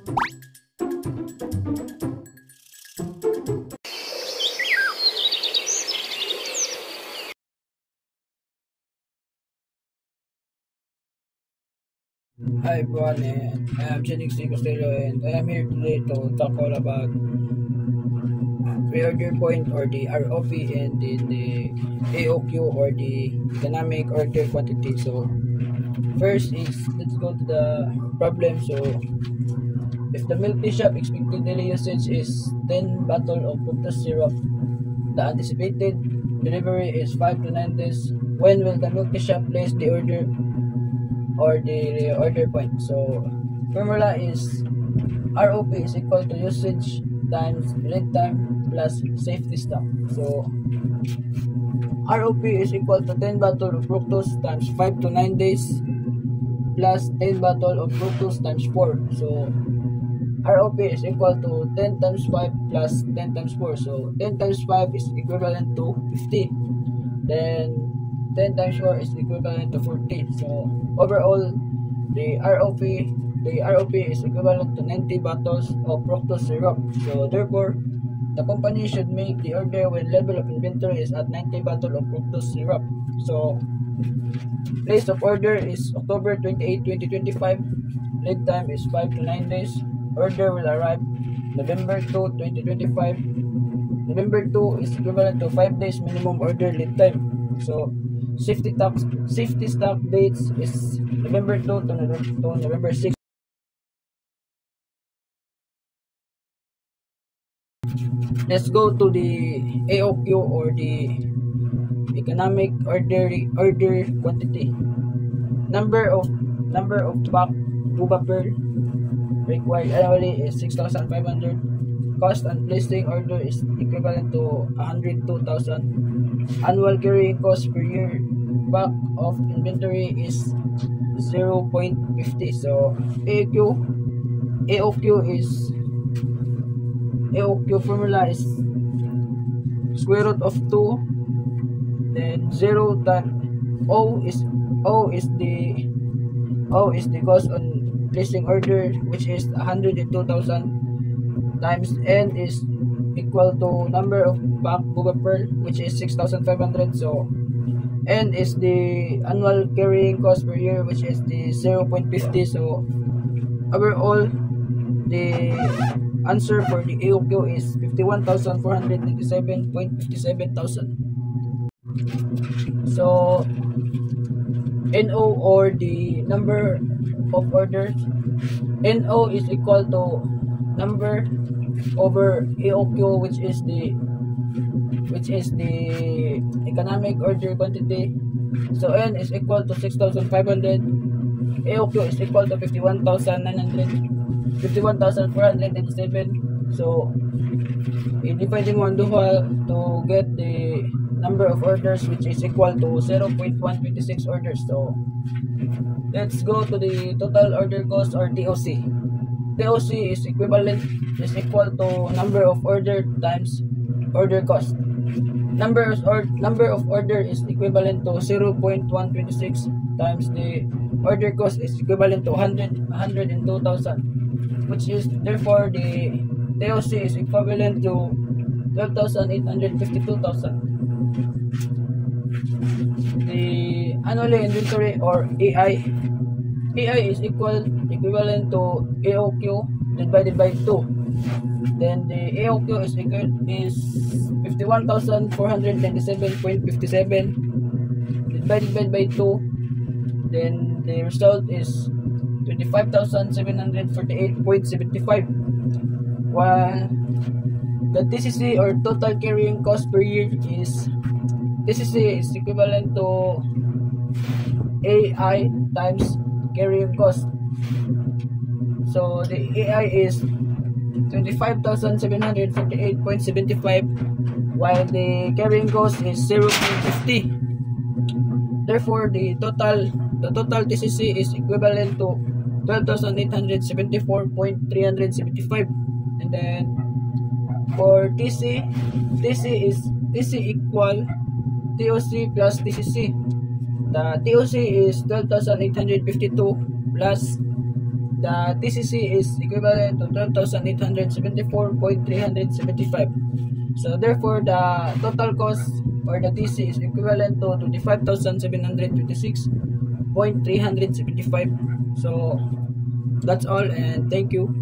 Hi everyone, and I am Genix Costello, and I am here today to talk all about reorder point, or the ROP, and the AOQ, or the economic order quantity. So first is, let's go to the problem. So if the milk tea shop expected daily usage is 10 bottle of fructose syrup, the anticipated delivery is 5 to 9 days. When will the milk tea shop place the order, or the order point? So formula is ROP is equal to usage times lead time plus safety stock. So ROP is equal to 10 bottle of fructose times 5 to 9 days plus 10 bottle of fructose times 4. So ROP is equal to 10 times 5 plus 10 times 4. So 10 times 5 is equivalent to 50. Then 10 times 4 is equivalent to 40. So overall, the ROP is equivalent to 90 bottles of fructose syrup. So therefore, the company should make the order when level of inventory is at 90 bottles of fructose syrup. So place of order is October 28, 2025. Lead time is 5 to 9 days. Order will arrive November 2, 2025. November 2 is equivalent to 5 days minimum order lead time. So safety stock dates is November 2 to November 6. Let's go to the AOQ, or the economic order quantity. Number of boba pearl required annually is 6,500. Cost on placing order is equivalent to 102,000. Annual carrying cost per year back of inventory is 0.50. So AOQ formula is square root of 2, then 0 times O is the cost on placing order, which is 102,000, times N is equal to number of pack boba pearl, which is 6,500. So N is the annual carrying cost per year, which is the 0.50. So overall, the answer for the AOQ is 51,497.57 thousand. So NO, or the number of orders, NO is equal to number over AOQ, which is the economic order quantity. So N is equal to 6,500. AOQ is equal to 51,487. So dividing one dual to get the number of orders, which is equal to 0.126 orders. So let's go to the total order cost, or TOC. TOC is equal to number of order times order cost. Number of order is equivalent to 0.126 times the order cost is equivalent to 102,000, which is therefore the TOC is equivalent to 12,852,000. The annual inventory, or AI is equivalent to AOQ divided by 2. Then the AOQ is 51,497.57 divided by 2. Then the result is 25,748.75. While the TCC, or total carrying cost per year, is TCC is equivalent to AI times carrying cost. So the AI is 25,748.75, while the carrying cost is 0.50. Therefore, the total TCC is equivalent to 12,874.375. And then for TC equal TOC plus TCC. The TOC is 12,852 plus the TCC is equivalent to 12,874.375. So therefore, the total cost or the TC is equivalent to 25,726.375. So that's all, and thank you.